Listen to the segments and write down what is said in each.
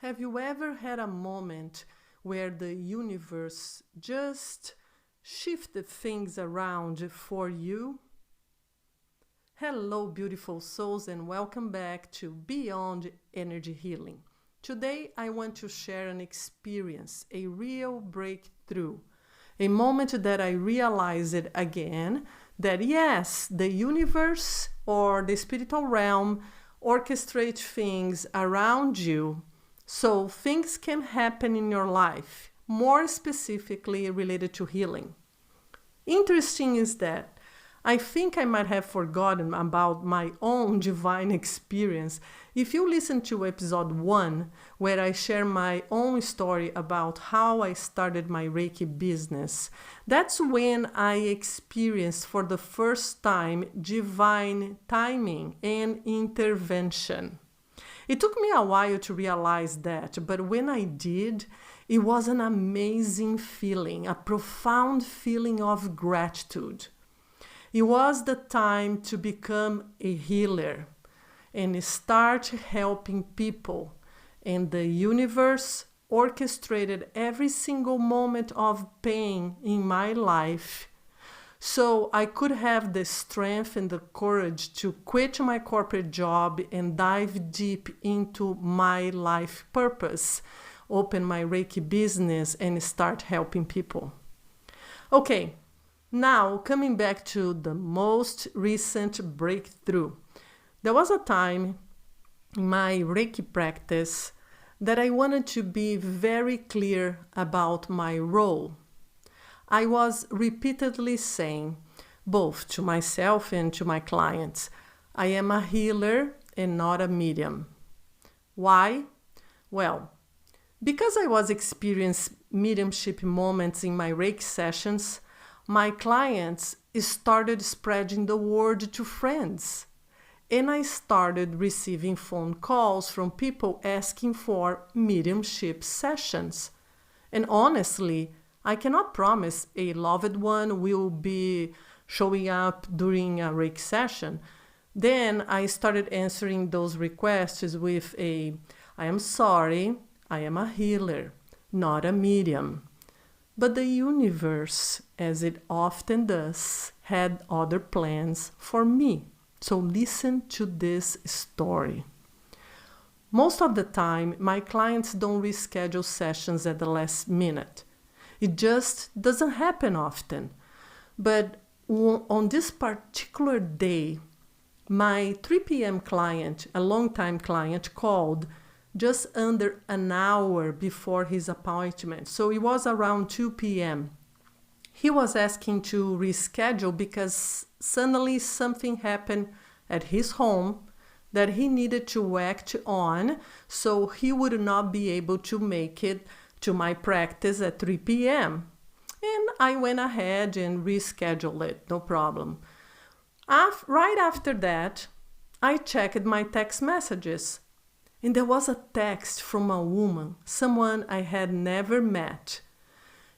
Have you ever had a moment where the universe just shifted things around for you? Hello, beautiful souls, and welcome back to Beyond Energy Healing. Today, I want to share an experience, a real breakthrough, a moment that I realized again that yes, the universe or the spiritual realm orchestrates things around you so things can happen in your life, more specifically related to healing. Interesting is that I think I might have forgotten about my own divine experience. If you listen to episode 1, where I share my own story about how I started my Reiki business, that's when I experienced for the first time divine timing and intervention. It took me a while to realize that, but when I did, it was an amazing feeling, a profound feeling of gratitude. It was the time to become a healer and start helping people. And the universe orchestrated every single moment of pain in my life so I could have the strength and the courage to quit my corporate job and dive deep into my life purpose, open my Reiki business, and start helping people. Okay. Now, coming back to the most recent breakthrough. There was a time in my Reiki practice that I wanted to be very clear about my role. I was repeatedly saying, both to myself and to my clients, I am a healer and not a medium. Why? Well, because I was experiencing mediumship moments in my Reiki sessions, my clients started spreading the word to friends. And I started receiving phone calls from people asking for mediumship sessions. And honestly, I cannot promise a loved one will be showing up during a Reiki session. Then I started answering those requests with I am sorry, I am a healer, not a medium. But the universe, as it often does, had other plans for me. So listen to this story. Most of the time, my clients don't reschedule sessions at the last minute. It just doesn't happen often. But on this particular day, my 3 p.m. client, a long-time client, called just under an hour before his appointment. So it was around 2 p.m. He was asking to reschedule because suddenly something happened at his home that he needed to act on, so he would not be able to make it to my practice at 3 p.m. And I went ahead and rescheduled it, no problem. Right after that, I checked my text messages. And there was a text from a woman, someone I had never met.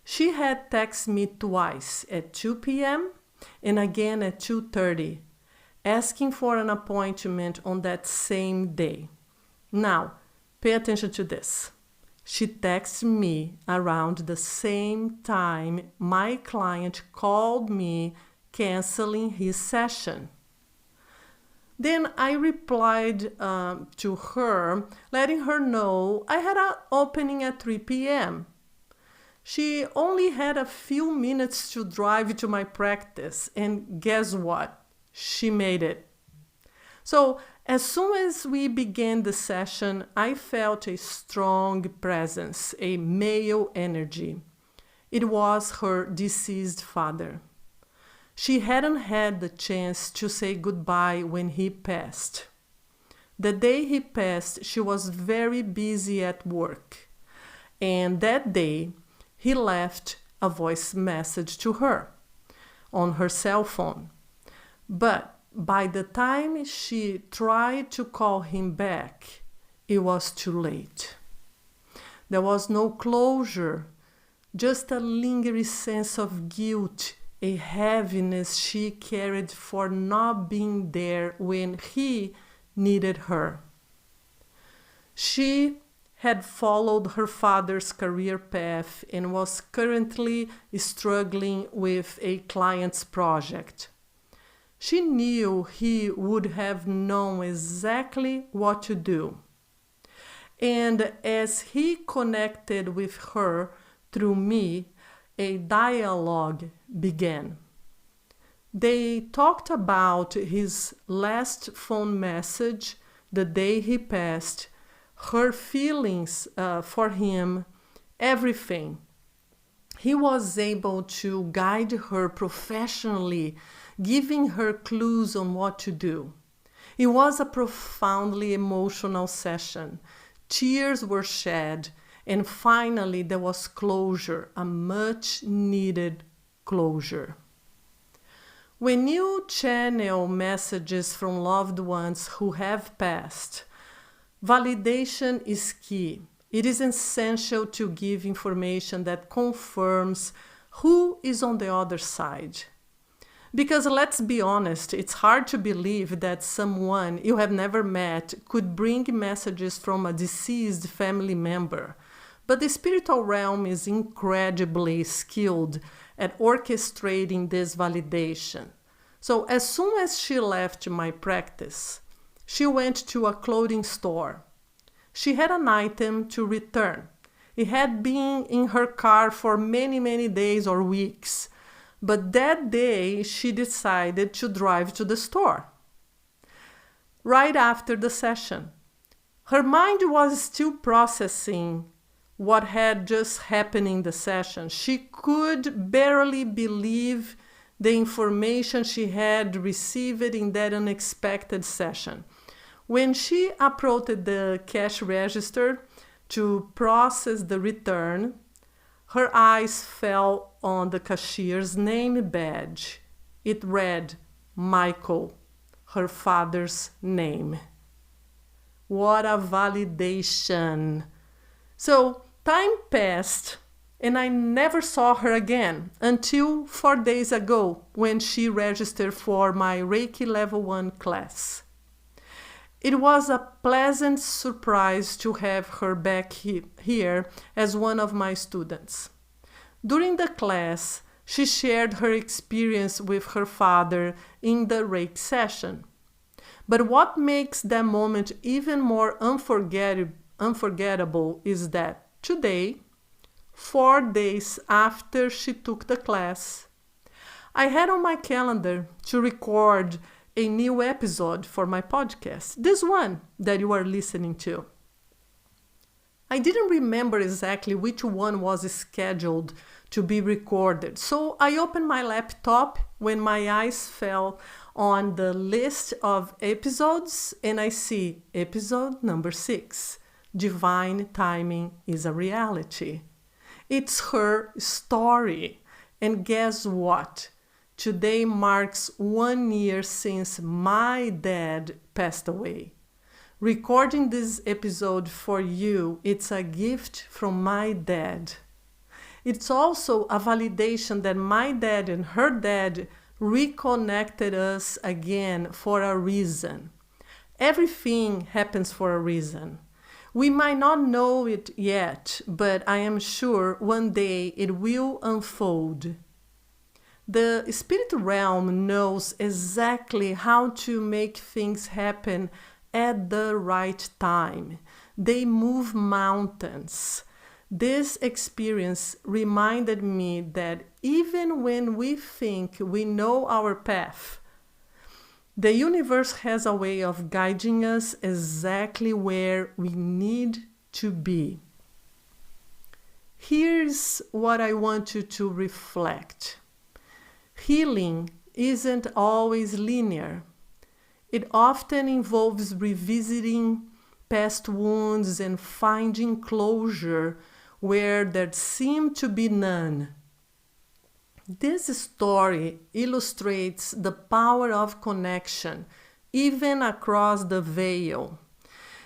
She had texted me twice at 2 p.m. and again at 2:30, asking for an appointment on that same day. Now, pay attention to this. She texted me around the same time my client called me canceling his session. Then I replied to her, letting her know I had an opening at 3 p.m. She only had a few minutes to drive to my practice, and guess what? She made it. So as soon as we began the session, I felt a strong presence, a male energy. It was her deceased father. She hadn't had the chance to say goodbye when he passed. The day he passed, she was very busy at work. And that day, he left a voice message to her on her cell phone. But by the time she tried to call him back, it was too late. There was no closure, just a lingering sense of guilt, a heaviness she carried for not being there when he needed her. She had followed her father's career path and was currently struggling with a client's project. She knew he would have known exactly what to do. And as he connected with her through me, a dialogue began. They talked about his last phone message the day he passed, her feelings for him, everything. He was able to guide her professionally, giving her clues on what to do. It was a profoundly emotional session. Tears were shed, and finally there was closure, a much needed closure. When you channel messages from loved ones who have passed, validation is key. It is essential to give information that confirms who is on the other side. Because let's be honest, it's hard to believe that someone you have never met could bring messages from a deceased family member. But the spiritual realm is incredibly skilled at orchestrating this validation. So as soon as she left my practice, she went to a clothing store. She had an item to return. It had been in her car for many days or weeks, but that day she decided to drive to the store. Right after the session, her mind was still processing what had just happened in the session. She could barely believe the information she had received in that unexpected session. When she approached the cash register to process the return, her eyes fell on the cashier's name badge. It read Michael, her father's name. What a validation! So time passed, and I never saw her again until 4 days ago when she registered for my Reiki Level 1 class. It was a pleasant surprise to have her back here as one of my students. During the class, she shared her experience with her father in the Reiki session. But what makes that moment even more unforgettable is that today, 4 days after she took the class, I had on my calendar to record a new episode for my podcast, this one that you are listening to. I didn't remember exactly which one was scheduled to be recorded, so I opened my laptop when my eyes fell on the list of episodes and I see episode number 6, Divine Timing is a Reality. It's her story, and guess what? Today marks 1 year since my dad passed away. Recording this episode for you, it's a gift from my dad. It's also a validation that my dad and her dad reconnected us again for a reason. Everything happens for a reason. We might not know it yet, but I am sure one day it will unfold. The spirit realm knows exactly how to make things happen at the right time. They move mountains. This experience reminded me that even when we think we know our path, the universe has a way of guiding us exactly where we need to be. Here's what I want you to reflect. Healing isn't always linear. It often involves revisiting past wounds and finding closure where there seemed to be none. This story illustrates the power of connection, even across the veil.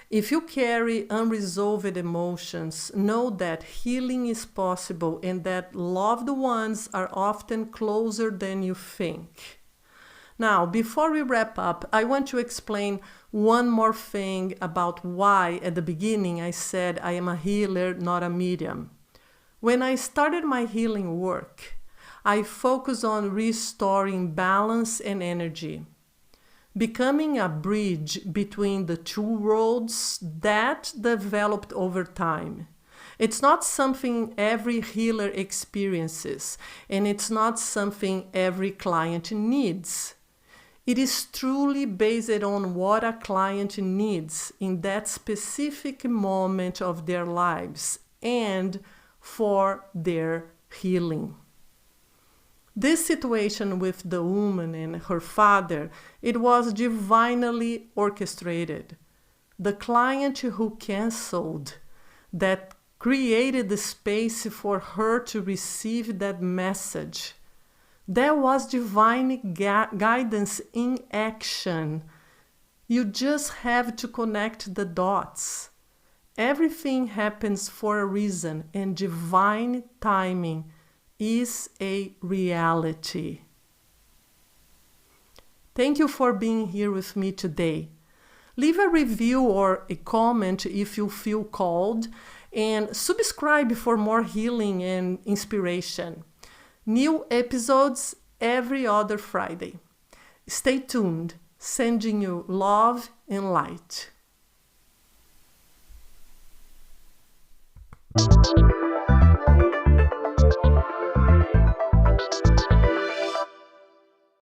If you carry unresolved emotions, know that healing is possible and that loved ones are often closer than you think. Now, before we wrap up, I want to explain one more thing about why at the beginning I said I am a healer, not a medium. When I started my healing work, I focused on restoring balance and energy, becoming a bridge between the two worlds that developed over time. It's not something every healer experiences, and it's not something every client needs. It is truly based on what a client needs in that specific moment of their lives and for their healing. This situation with the woman and her father, it was divinely orchestrated. The client who canceled, that created the space for her to receive that message. There was divine guidance in action. You just have to connect the dots. Everything happens for a reason, and divine timing is a reality. Thank you for being here with me today. Leave a review or a comment if you feel called, and subscribe for more healing and inspiration. New episodes every other Friday. Stay tuned, sending you love and light.